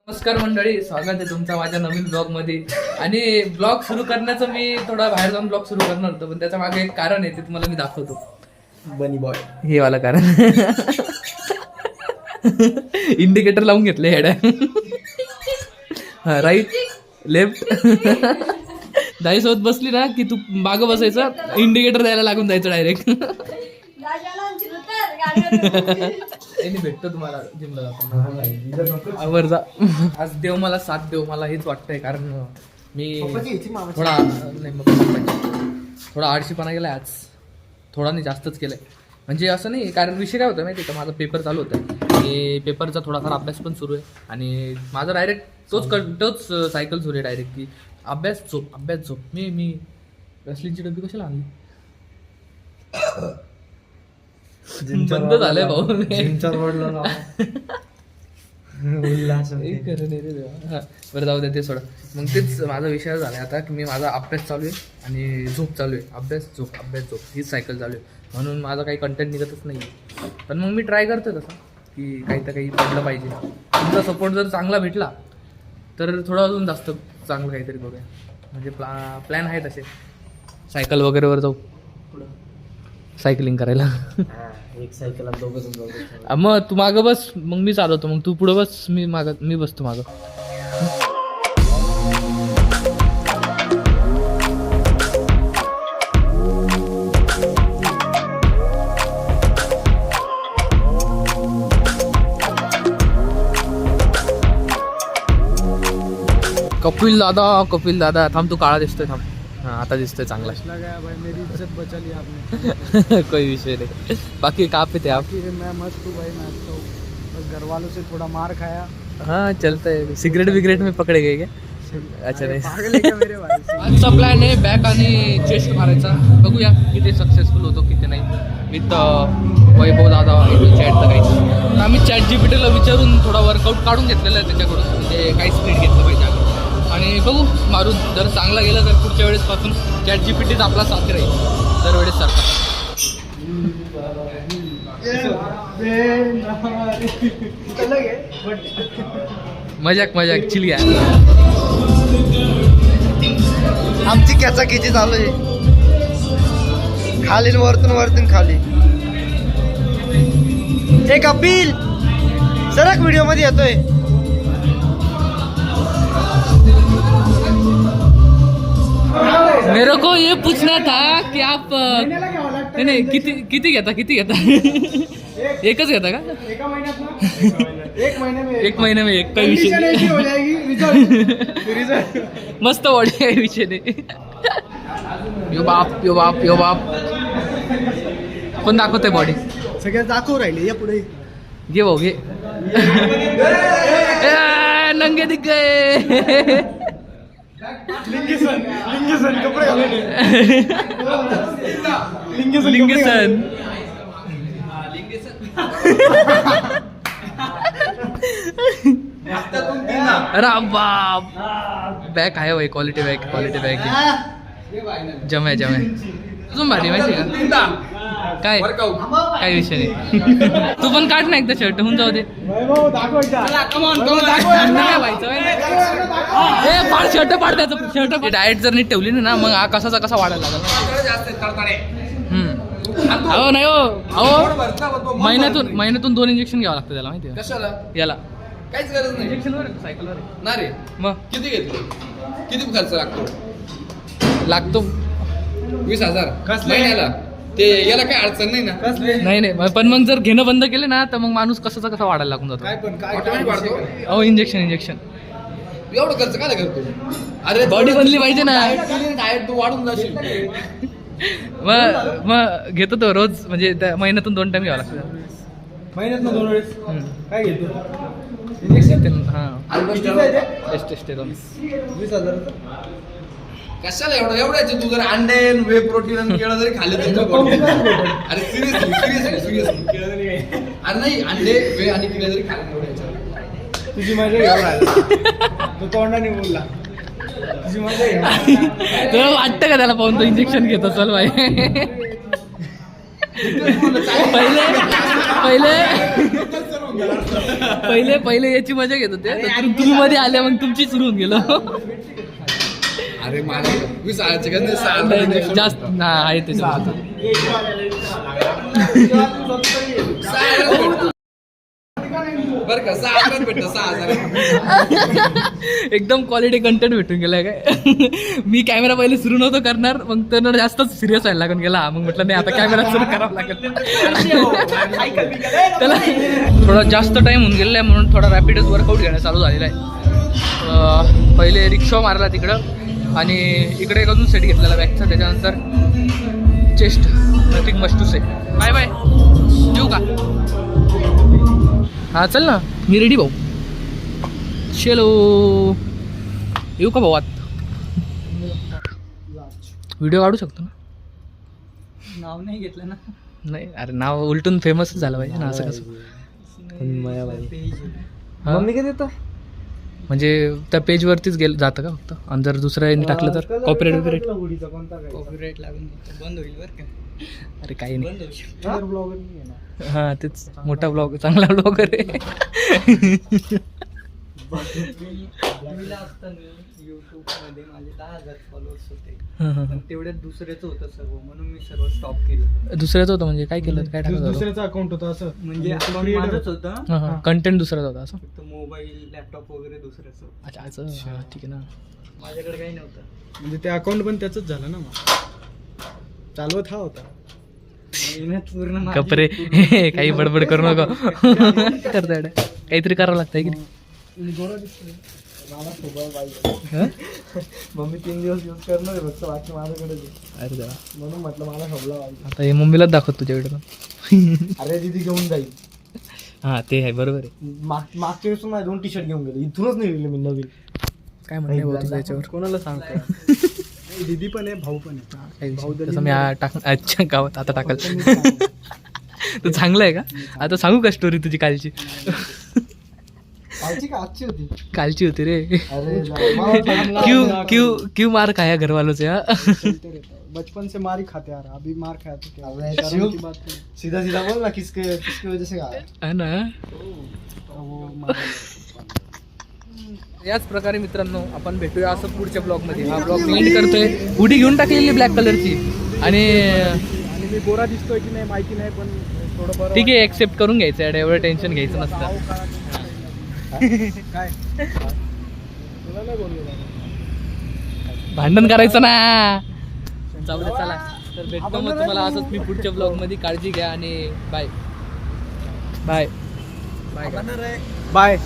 नमस्कार मंडळी, स्वागत आहे तुमचं माझ्या नवीन ब्लॉग मध्ये. आणि ब्लॉग सुरू करण्याचं मी थोडा बाहेर जाऊन ब्लॉग सुरू करणार होतो, पण त्याच्या मागे एक कारण आहे, ते तुम्हाला मी दाखवतो. बनी बॉय हे वाला कारण. इंडिकेटर लावून घेतले हेड. Right left. दाई सोबत बसली ना की तू मागं बसायचं, इंडिकेटर द्यायला लागून जायचं डायरेक्ट. भेटतो तुम्हाला जिमला जाताना. वर जा. आज देव मला साथ देव, मला हेच वाटतंय, कारण मी थोडा आळशीपणा केलाय आज. थोडा नाही, जास्तच केलाय. म्हणजे असं नाही, कारण विषय काय होता माहिती का, माझा पेपर चालू होता आणि पेपरचा थोडाफार अभ्यास पण सुरू आहे. आणि माझा डायरेक्ट तोच सायकल सुरू आहे डायरेक्ट, की अभ्यास झोप. मी रसलीची डबी कशाला आणली. बंद झालंय भाऊ. बरं जाऊ दे, ते सोडा. मग तेच माझा विषय झालाय आता, की मी माझा अभ्यास चालू आहे आणि झोप चालू आहे. अभ्यास झोप हीच सायकल चालू आहे. म्हणून माझा काही कंटेंट निघतच नाही. पण मग मी ट्राय करतो तसं, की काही पडलं पाहिजे. तुमचा सपोर्ट जर चांगला भेटला तर थोडं अजून जास्त चांगलं काहीतरी करूया. म्हणजे प्लॅन आहे तसे. सायकल वगैरेवर जाऊ, सायकलिंग करायला. एक सायकल दोघं. मग तू मागं बस, मग मी चालवतो. मग तू पुढं बस, मी बसतो मागं. कपिल दादा थांब, तू काळा दिसतोय. थांब, हाँ आता दिसतोय चांगला. मेरी इज्जत बचा ली आपने. कोई विषय नहीं. बाकी कहाँ पे थे आप? मैं मस्त हूँ भाई, मैं अच्छा हूँ. बस घर वालों से थोड़ा मार खाया. हाँ चलता है. सिगरेट में पकडे गए क्या? अच्छा नाही. मेरे भाई. आजचा प्लॅन आहे बॅक आणि चेस्ट मारायचा. बघूया किती सक्सेसफुल होतो किती नाही. विथ वैभव दादा चॅट तर काही आम्ही ChatGPTला विचारून थोडा वर्कआउट काढून घेतलेला आहे त्याच्याकडून, म्हणजे काही स्पीड घेतलं पाहिजे आणि बघू मारून. जर चांगला गेलं तर पुढच्या वेळेसपासून ChatGPTच आपला साथ राहील दरवेळेस सारखा. मजाक चिल घ्या. आमची खेचाखेची चालू आहे, खाली वरतून खाली. एक अपील सरक व्हिडिओ मध्ये येतोय. मेरे को ये पूछना था कि आप नहीं किती घेता एकच घेता का? एक महीने में एक काही विषय मस्त बॉडी काही विषय नाही. यो बाप कोण दाखवतोय बॉडी? सगळ्यात दाखवू राहिले. या पुढे घे भाऊ घे. नंगे दिख गए. लिंगसन कपडे लिंगसन. अरे बाप, बॅग आहे भाई, क्वालिटी बॅग जमे अजून भारी माहिती का काय विषय नाही. तू पण काढ ना एकदा शर्ट, होऊन जाऊ दे. पाड शर्ट पाड त्याचं शर्ट. डाएट जर नीट ठेवली ना मग हा कसा वाढायला लागला. अहो नाही हो, महिन्यातून 2 इंजेक्शन घ्यावं लागतं त्याला, माहिती कशाला? याला काहीच गरज नाही. इंजेक्शनवर सायकलवर ना रे, मग किती घेतलं? किती खर्च लागतो 20,000 महिन्याला. ते याला काय अडचण नाही ना. नाही पण मग जर घेणं बंद केले ना तर मग माणूस कसा वाढायला लागून जातो. ऑटोमॅटिक वाढतो. अहो इंजेक्शन एवढं खर्च काय करतो? अरे बॉडी बनली पाहिजे ना. डाएट तू वाढून जाशील. मग घेतो तो रोज, म्हणजे महिन्यातून 2 टाइम घ्यावा लागतं. महिन्यात 2 वेळेस काय घेतो? इंजेक्शन. हां टेस्टेस्टेरॉन. 20,000. कशाला एवढ्याचे? तू जर अंडे वे प्रोटीन आणि केळं जरी खाल्ले तर अरे सिरियसली अरे नाही, अंडे वे आणि केळं जरी खाल्ले तुझी मजा एवढा तू तोंडाने बोलला. तुझी मजा तुला वाटतं का त्याला पाहून तो इंजेक्शन घेतो? चल भाई. पहिले पहिले याची मजा घेत होते तर तुम्ही मध्ये आले मग तुमची सुरू होऊन गेलो. अरे माझ्या मी सहायचे का नाही नाही, नाही, जास्त ना आहे त्याच्यात. बरं का 6,000 भेटतं 6,000. एकदम क्वालिटी कंटेंट भेटून गेलाय काय. मी कॅमेरा पहिले सुरू नव्हतं करणार मग तर जास्तच सिरियस व्हायला लागून गेला. मग म्हटलं नाही आता कॅमेरा सुरू करावा लागेल. त्याला थोडा जास्त टाइम होऊन गेलेला आहे म्हणून थोडा रॅपिडच वर्कआउट घेणं चालू झालेला आहे. पहिले रिक्षा मारला तिकडं आणि इकडे एक अजून सेट घेतलेला बॅगचा. त्याच्यानंतर chest nothing must to say. Bye bye येऊ का. हा चल ना मी रेडी भाऊ. चलो येऊ का भाऊ आत. व्हिडिओ काढू शकतो ना. नाव नाही घेतलं ना. नाही अरे नाव उलटून फेमसच झालं पाहिजे ना. असं कसं हा? मम्मी काय देतो म्हणजे त्या पेजवरतीच गेलं जातं का फक्त. आणि जर दुसऱ्या याने टाकलं तर कॉपीराईट वगैरे. कॉपीराईट लागून बंद होईल बरं का. अरे काही नाही. बंद होईल ब्लॉगर नाही आहे ना. हा तेच मोठा ब्लॉग चांगला ब्लॉगर आहे. पहिला असताना युट्यूबमध्ये माझे 10,000 फॉलोअर्स होते. पण तेवढ्यात दुसऱ्याचं होतं सर्व म्हणून मी सर्व स्टॉप केलं. दुसऱ्याचं होतं म्हणजे काय केलं काय टाकलं होतं? दुसऱ्याचं अकाउंट होतं असं म्हणजे अकाउंट माझंच होतं. कंटेंट दुसऱ्याचा होता असं. फक्त मोबाईल लॅपटॉप वगैरे दुसऱ्याचं. अच्छा असं हा, ठीक आहे ना. माझ्याकडे काही नव्हतं. म्हणजे ते अकाउंट पण त्याच झालं ना. मग चालवत हा होता. मेहनत पूर्ण माझी. कपरे काही बडबड करू नका. करताय काहीतरी करावं लागतंय की नाही? मम्मी 3 दिवस यूज करणार आहे फक्त बाकी माझ्याकडे अरे देवा. म्हणून म्हटलं मला शोभला पाहिजे. आता हे मम्मीलाच दाखवत तुझ्या व्हिडिओ. अरे दीदी घेऊन जाईल. हा ते आहे बरोबर आहे. मागच्या वेळेस माझे 2 टी-शर्ट घेऊन गेले. इथूनच नाही गेले मी नवीन. काय म्हणणं आहे भाऊ तुझं याच्यावर. कोणाला सांगतो. दीदी पण आहे भाऊ पण आहे. काही विषय नाही. तसं मी टाक अच्छा गावात आता टाकल. तर चांगलं आहे का. आता सांगू का स्टोरी तुझी कालची. कालची का आजची होती. कालची होती रे. अरे क्यों मार खाया घर वालों से. बचपन से मार ही खाते आ रहा. अभी मार खाया तो क्या. शर्म की बात नहीं. सीधा सीधा बोल ना किसके वजह से खाया. है ना. वो याच प्रकारे मित्रांनो आपण भेटूया असं पुढच्या ब्लॉगमध्ये. हा ब्लॉग मी एंड करतोय. हुडी घेऊन टाकलेली ब्लॅक कलरची आणि मी गोरा दिसतोय की नाही माहिती नाही पण थोडं बरं. ठीक आहे एक्सेप्ट करून घ्यायचं आहे. एवढं टेन्शन घ्यायचं नसतं. काय तुला नाही बोललो. भांडण करायचं ना. जाऊ दे चला. तर भेटतो मग तुम्हाला असंच मी पुढच्या ब्लॉगमध्ये. काळजी घ्या आणि बाय बाय बाय बाय.